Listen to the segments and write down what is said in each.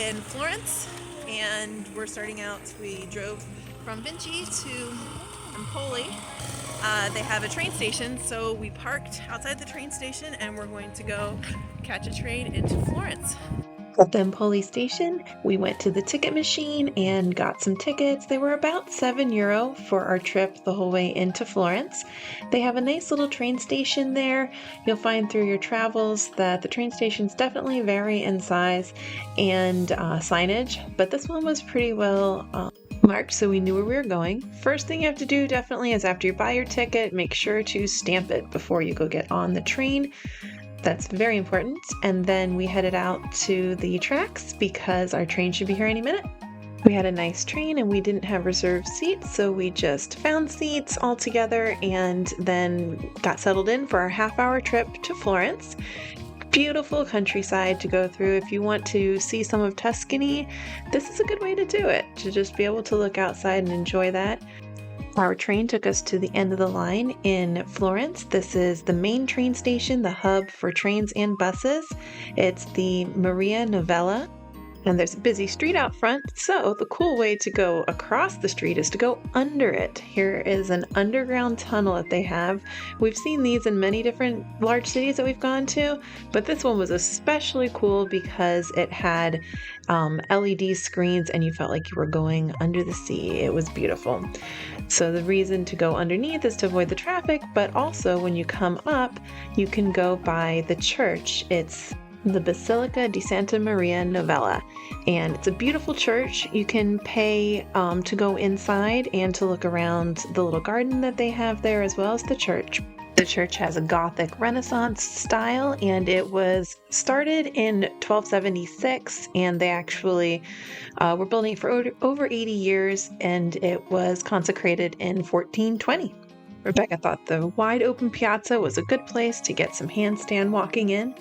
in Florence, and we're starting out. We drove from Vinci to Empoli. They have a train station, so we parked outside the train station and we're going to go catch a train into Florence. At the Empoli station, we went to the ticket machine and got some tickets. They were about €7 for our trip the whole way into Florence. They have a nice little train station there. You'll find through your travels that the train stations definitely vary in size and signage, but this one was pretty well marked, so we knew where we were going. First thing you have to do definitely is after you buy your ticket, make sure to stamp it before you go get on the train. That's very important. And then we headed out to the tracks because our train should be here any minute. We had a nice train and we didn't have reserved seats, so we just found seats all together and then got settled in for our half-hour trip to Florence. Beautiful countryside to go through. If you want to see some of Tuscany, this is a good way to do it, to just be able to look outside and enjoy that. Our train took us to the end of the line in Florence. This is the main train station, the hub for trains and buses. It's the Novella. And there's a busy street out front, so the cool way to go across the street is to go under it. Here is an underground tunnel that they have. We've seen these in many different large cities that we've gone to, but this one was especially cool because it had LED screens and you felt like you were going under the sea. It was beautiful. So the reason to go underneath is to avoid the traffic, but also when you come up, you can go by the church. It's the Basilica di Santa Maria Novella, and it's a beautiful church. You can pay to go inside and to look around the little garden that they have there, as well as the church. The church has a Gothic Renaissance style, and it was started in 1276, and they actually were building it for over 80 years, and it was consecrated in 1420. Rebecca thought the wide open piazza was a good place to get some handstand walking in.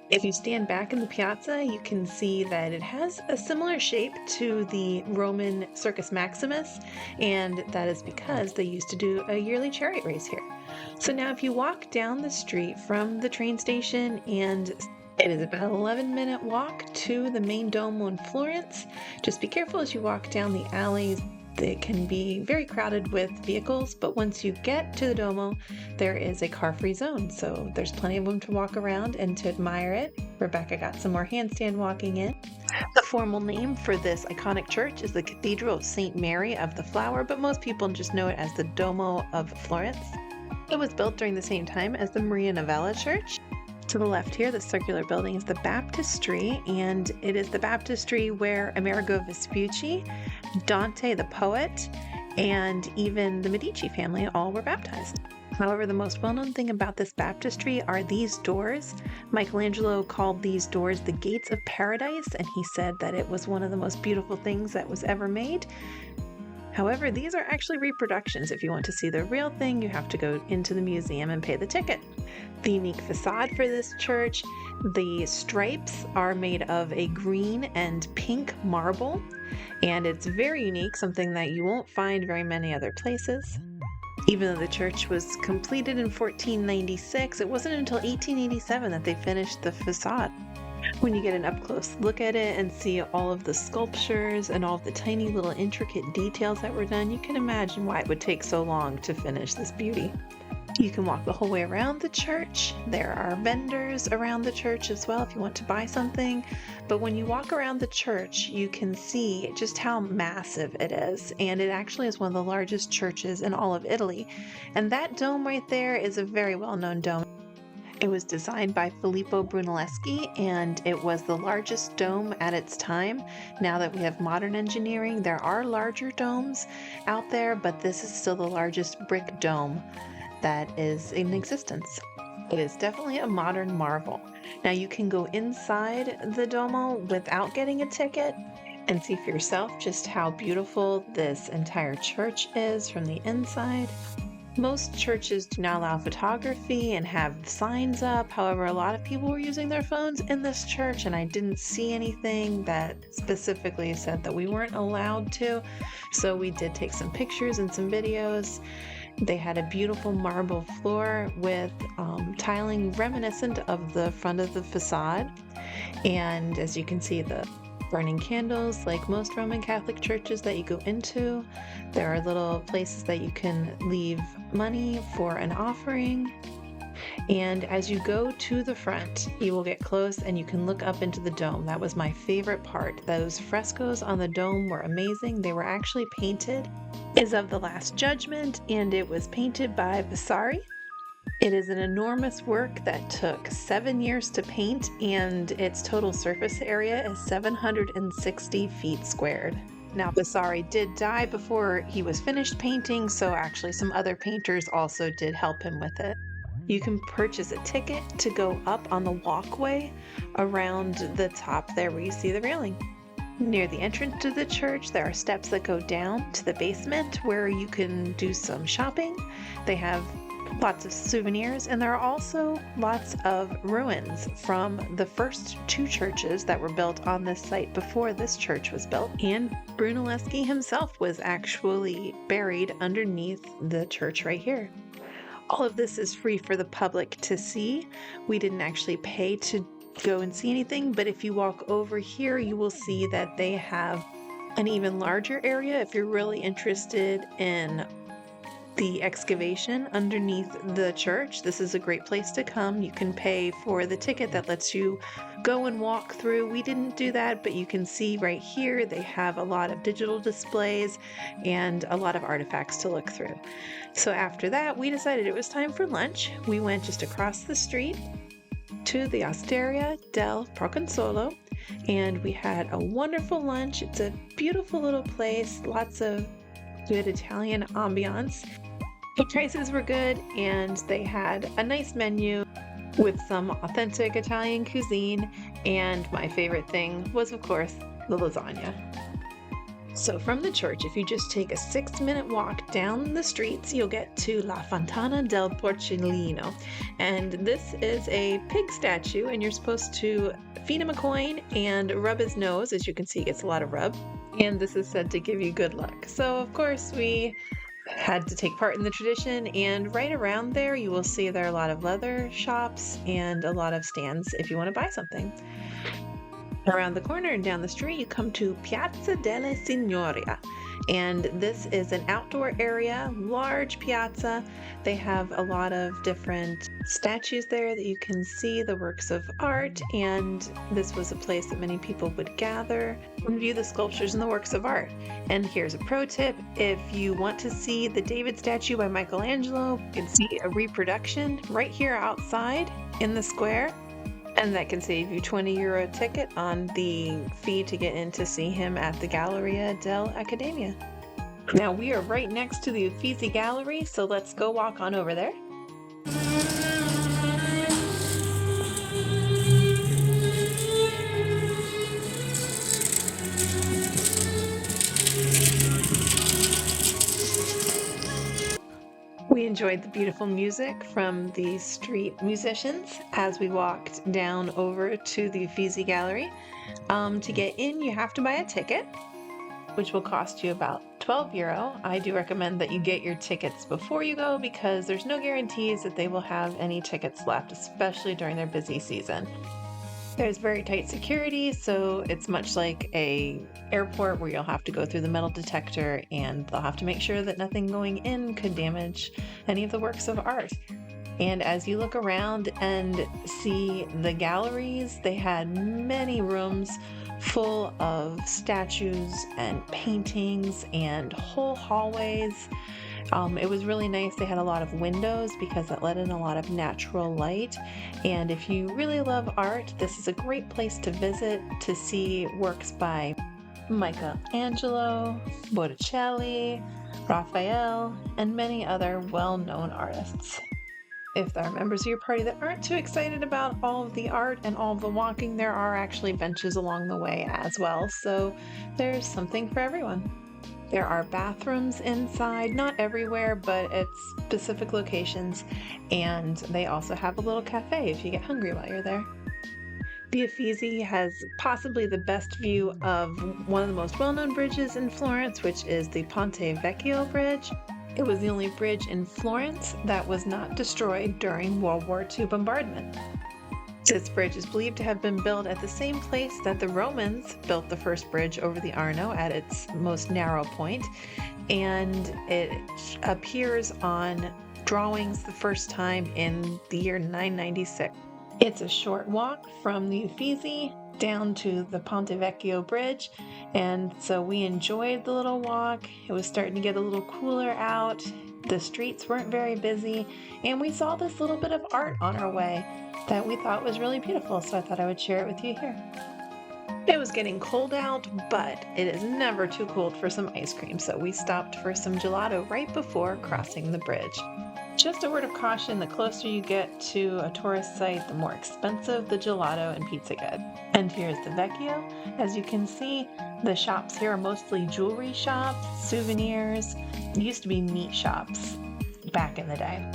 If you stand back in the piazza, you can see that it has a similar shape to the Roman Circus Maximus, and that is because they used to do a yearly chariot race here. So now if you walk down the street from the train station, and it is about an 11-minute walk to the main Duomo in Florence, just be careful as you walk down the alleys. They can be very crowded with vehicles, but once you get to the Duomo, there is a car-free zone, so there's plenty of room to walk around and to admire it. Rebecca got some more handstand walking in. The formal name for this iconic church is the Cathedral of St. Mary of the Flower, but most people just know it as the Duomo of Florence. It was built during the same time as the Maria Novella Church. To the left here, the circular building is the baptistry, and it is the baptistry where Amerigo Vespucci, Dante the poet, and even the Medici family all were baptized. However, the most well-known thing about this baptistry are these doors. Michelangelo called these doors the gates of paradise, and he said that it was one of the most beautiful things that was ever made. However, these are actually reproductions. If you want to see the real thing, you have to go into the museum and pay the ticket. The unique facade for this church, the stripes are made of a green and pink marble, and it's very unique, something that you won't find very many other places. Even though the church was completed in 1496, it wasn't until 1887 that they finished the facade. When you get an up-close look at it and see all of the sculptures and all of the tiny little intricate details that were done, you can imagine why it would take so long to finish this beauty. You can walk the whole way around the church. There are vendors around the church as well if you want to buy something. But when you walk around the church, you can see just how massive it is. And it actually is one of the largest churches in all of Italy. And that dome right there is a very well-known dome. It was designed by Filippo Brunelleschi, and it was the largest dome at its time. Now that we have modern engineering, there are larger domes out there, but this is still the largest brick dome that is in existence. It is definitely a modern marvel. Now you can go inside the Duomo without getting a ticket and see for yourself just how beautiful this entire church is from the inside. Most churches do not allow photography and have signs up. However, a lot of people were using their phones in this church, and I didn't see anything that specifically said that we weren't allowed to. So we did take some pictures and some videos. They had a beautiful marble floor with tiling reminiscent of the front of the facade. And as you can see, the burning candles like most Roman Catholic churches that you go into. There are little places that you can leave money for an offering. And as you go to the front, you will get close and you can look up into the dome. That was my favorite part. Those frescoes on the dome were amazing. They were actually painted. Is of the Last Judgment, and it was painted by Vasari. It is an enormous work that took 7 years to paint, and its total surface area is 760 feet squared. Now, Vasari did die before he was finished painting, so actually some other painters also did help him with it. You can purchase a ticket to go up on the walkway around the top there where you see the railing. Near the entrance to the church, there are steps that go down to the basement where you can do some shopping. They have lots of souvenirs, and there are also lots of ruins from the first 2 churches that were built on this site before this church was built. And Brunelleschi himself was actually buried underneath the church right here. All of this is free for the public to see. We didn't actually pay to go and see anything, but if you walk over here, you will see that they have an even larger area if you're really interested in the excavation underneath the church. This is a great place to come. You can pay for the ticket that lets you go and walk through. We didn't do that, but you can see right here they have a lot of digital displays and a lot of artifacts to look through. So after that, we decided it was time for lunch. We went just across the street to the Osteria del Proconsolo, and we had a wonderful lunch. It's a beautiful little place, lots of good Italian ambiance. The prices were good, and they had a nice menu with some authentic Italian cuisine, and my favorite thing was, of course, the lasagna. So from the church, if you just take a 6-minute walk down the streets, you'll get to La Fontana del Porcellino. And this is a pig statue, and you're supposed to feed him a coin and rub his nose. As you can see, he gets a lot of rub. And this is said to give you good luck. So, of course, we had to take part in the tradition, and right around there you will see there are a lot of leather shops and a lot of stands if you want to buy something. Around the corner and down the street, you come to Piazza della Signoria, and this is an outdoor area, large piazza. They have a lot of different statues there that you can see the works of art, and this was a place that many people would gather and view the sculptures and the works of art. And here's a pro tip: if you want to see the David statue by Michelangelo, you can see a reproduction right here outside in the square. And that can save you €20 ticket on the fee to get in to see him at the Galleria dell'Accademia. Now we are right next to the Uffizi Gallery, so let's go walk on over there. We enjoyed the beautiful music from the street musicians as we walked down over to the Uffizi Gallery. To get in, you have to buy a ticket, which will cost you about €12. I do recommend that you get your tickets before you go because there's no guarantees that they will have any tickets left, especially during their busy season. There's very tight security, so it's much like a airport where you'll have to go through the metal detector, and they'll have to make sure that nothing going in could damage any of the works of art. And as you look around and see the galleries, they had many rooms full of statues and paintings and whole hallways. It was really nice. They had a lot of windows because it let in a lot of natural light. And if you really love art, this is a great place to visit to see works by Michelangelo, Botticelli, Raphael, and many other well-known artists. If there are members of your party that aren't too excited about all of the art and all of the walking, there are actually benches along the way as well, so there's something for everyone. There are bathrooms inside, not everywhere, but at specific locations, and they also have a little cafe if you get hungry while you're there. The Uffizi has possibly the best view of one of the most well-known bridges in Florence, which is the Ponte Vecchio bridge. It was the only bridge in Florence that was not destroyed during World War II bombardment. This bridge is believed to have been built at the same place that the Romans built the first bridge over the Arno at its most narrow point, and it appears on drawings the first time in the year 996. It's a short walk from the Uffizi down to the Ponte Vecchio bridge, and so we enjoyed the little walk. It was starting to get a little cooler out. The streets weren't very busy, and we saw this little bit of art on our way that we thought was really beautiful, so I thought I would share it with you here. It was getting cold out, but it is never too cold for some ice cream, so we stopped for some gelato right before crossing the bridge. Just a word of caution, the closer you get to a tourist site, the more expensive the gelato and pizza get. And here's the Vecchio. As you can see, the shops here are mostly jewelry shops, souvenirs. It used to be meat shops back in the day.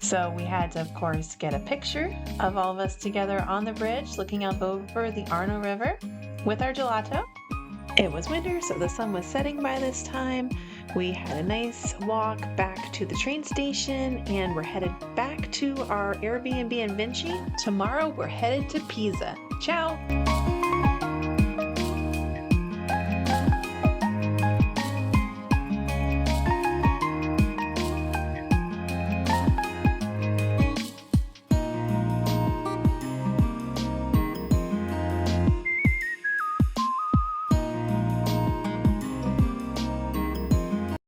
So we had to, of course, get a picture of all of us together on the bridge looking out over the Arno River with our gelato. It was winter, so the sun was setting by this time. We had a nice walk back to the train station, and we're headed back to our Airbnb in Vinci. Tomorrow we're headed to Pisa. Ciao!